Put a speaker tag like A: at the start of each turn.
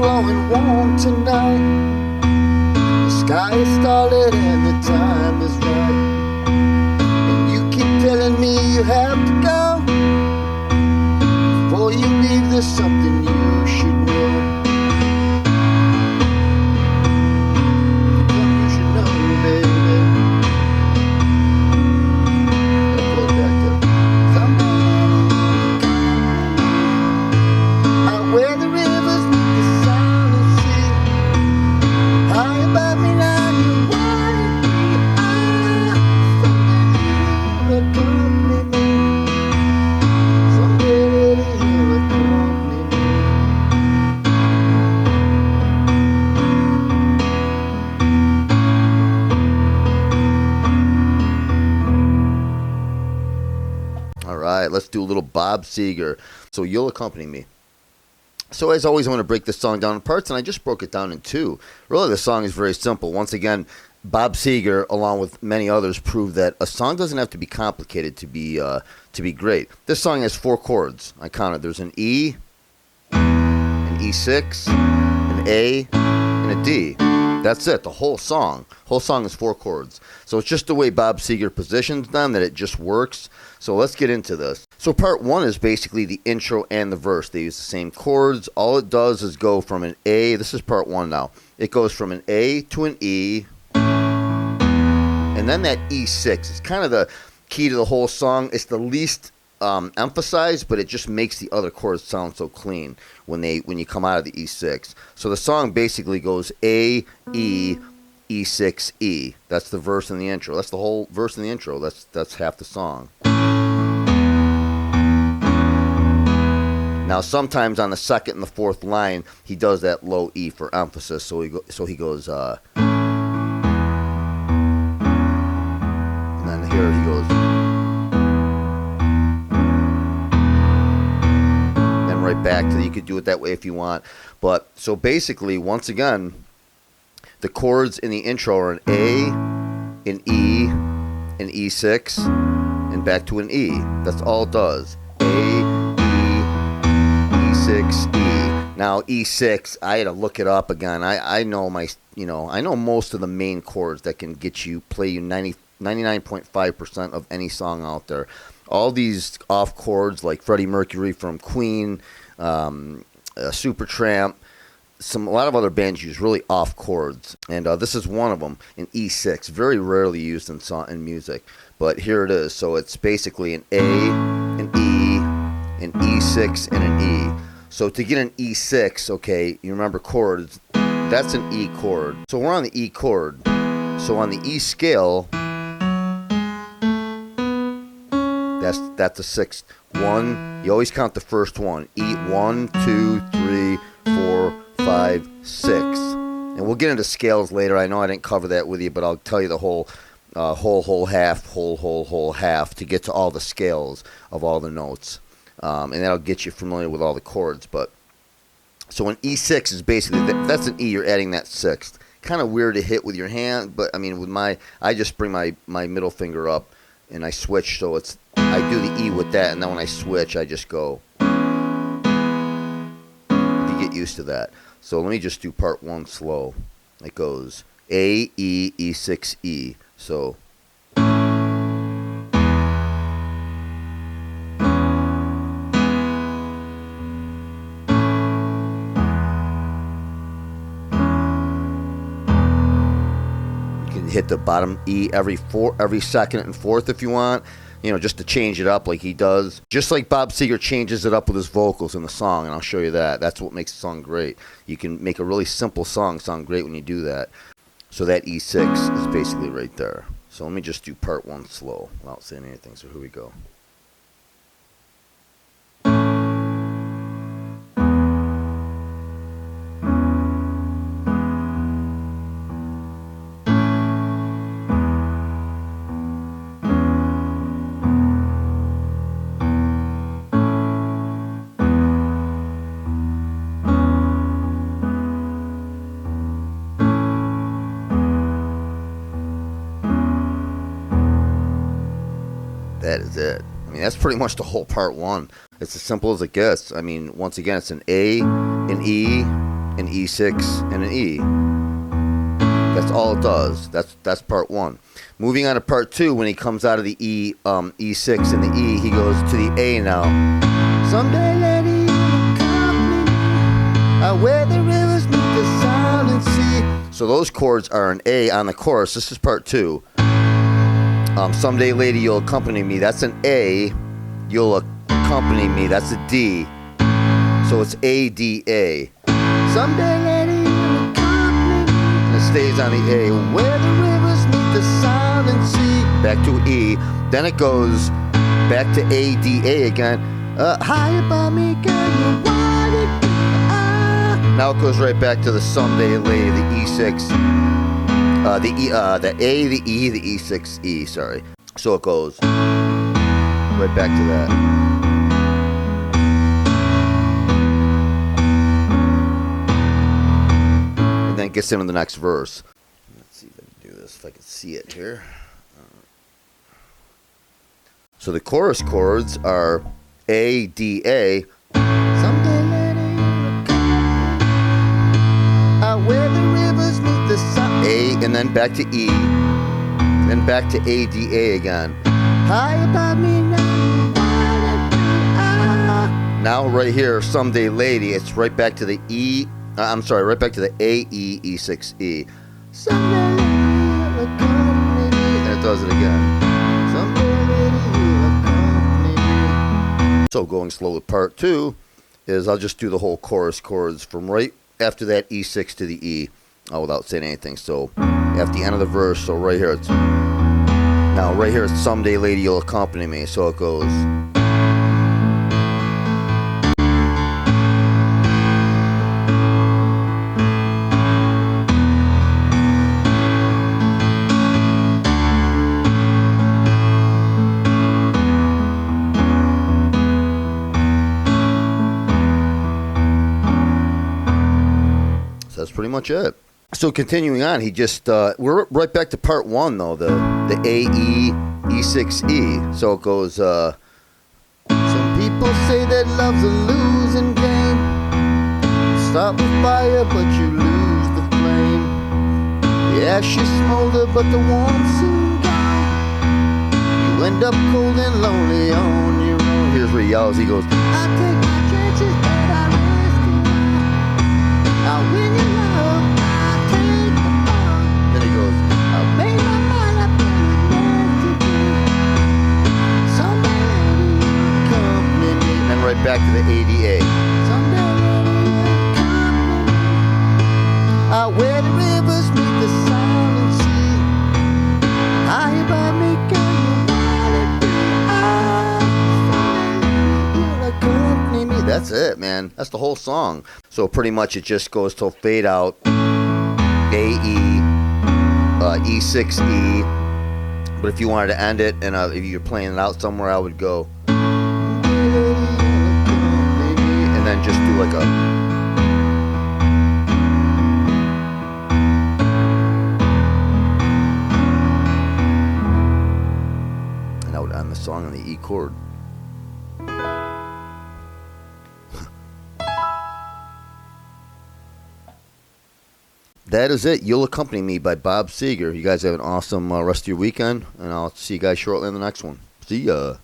A: blowing warm tonight. The sky is starlit and the time is right. And you keep telling me you have to go. Before you leave, there's something you should know. Something you should know, baby. That goes back to someday. Out where the rivers meet the silent sea. High above me now, you wanna be. Someday you'll accompany me. Someday you'll accompany me. All right, let's do a little Bob Seger. So You'll Accompany Me. So as always, I want to break this song down in parts, and I just broke it down in two. Really, the song is very simple. Once again, Bob Seger, along with many others, proved that a song doesn't have to be complicated to be great. This song has 4 chords. I counted. There's an E, an E6, an A, and a D. That's it. The whole song. Whole song is 4 chords. So it's just the way Bob Seger positions them that it just works. So let's get into this. So part 1 is basically the intro and the verse. They use the same chords. All it does is go from an A. This is part 1 now. It goes from an A to an E. And then that E6. It's kind of the key to the whole song. It's the least emphasized, but it just makes the other chords sound so clean when you come out of the E6. So the song basically goes A, E, E6, E. That's the verse and the intro. That's the whole verse and the intro. That's half the song. Now sometimes on the second and the fourth line he does that low E for emphasis. So he goes and then here he goes. Right back to, you could do it that way if you want, but so basically, once again, the chords in the intro are an A, an E, an E6, and back to an E. That's all it does. A, E, E6, E. Now E6, I had to look it up again. I know I know most of the main chords that can play you 99.5% of any song out there. All these off chords like Freddie Mercury from Queen, Supertramp, a lot of other bands use really off chords, and this is one of them, an E6, very rarely used in music, but here it is. So it's basically an A, an E, an E6, and an E. So to get an E6, okay, you remember chords, that's an E chord. So we're on the E chord. So on the E scale, that's a 6th. 1, you always count the first one. E, 1, 2, 3, 4, 5, 6. And we'll get into scales later. I know I didn't cover that with you, but I'll tell you the whole whole, half, whole, half to get to all the scales of all the notes. And that'll get you familiar with all the chords. But so an E6 is basically, that's an E, you're adding that 6th. Kind of weird to hit with your hand, but I mean, I just bring my middle finger up and I switch, so I do the E with that, and then when I switch, I just go. You get used to that. So let me just do part 1 slow. It goes A, E, E6, E. So. Hit the bottom E every second and fourth if you want, just to change it up like he does. Just like Bob Seger changes it up with his vocals in the song, and I'll show you that. That's what makes the song great. You can make a really simple song sound great when you do that. So that E6 is basically right there. So let me just do part 1 slow without saying anything. So here we go. That is it. I mean, that's pretty much the whole part 1. It's as simple as it gets. I mean, once again, it's an A, an E, an an E6, and an E. That's all it does. That's part 1. Moving on to part 2, when he comes out of the E6 and the E, he goes to the A now. Someday, lady, you'll accompany me out where the rivers meet the silent sea. So those chords are an A on the chorus. This is part 2. Someday, lady, you'll accompany me. That's an A. You'll accompany me. That's a D. So it's A, D, A. Someday, lady, you'll accompany me. And it stays on the A. Where the rivers meet the silent sea. Back to E. Then it goes back to A, D, A again. High above me, girl, you want it. Now it goes right back to the someday, lady, the E6. The E, the A, the E, the E6, E, sorry. So it goes right back to that. And then it gets into the next verse. Let's see if I can do this, if I can see it here. So the chorus chords are A, D, A. Someday, lady, you'll come out where the rivers meet the sun. A, and then back to E, then back to A, D, A again. High above me now. Now right here, someday, lady, it's right back to the E. I'm sorry, right back to the A, E, E6, E. Someday, lady, you'll accompany me. And it does it again. Someday, lady, you'll accompany me. So going slow with part 2 is I'll just do the whole chorus chords from right after that E6 to the E. Without saying anything. So at the end of the verse, so right here it's someday, lady, you'll accompany me. So it goes. So that's pretty much it. So continuing on, he just we're right back to part 1 though, the A, E, E6, E. So it goes. Some people say that love's a losing game. You start with fire, but you lose the flame. The ashes smolder, but the warmth soon gone. You end up cold and lonely on your own. Here's where he yells. He goes, I take my chances, but I risk it. I'll win your love. Right back to the ADA. Out where the rivers meet the silent sea. High above me, girl, you wanna be. You'll accompany me. That's it, man. That's the whole song. So pretty much it just goes till fade out. A, E, E6, E. But if you wanted to end it and if you're playing it out somewhere, I would go. And then just do like a. And I would end the song on the E chord. That is it. You'll Accompany Me by Bob Seger. You guys have an awesome rest of your weekend, and I'll see you guys shortly in the next one. See ya.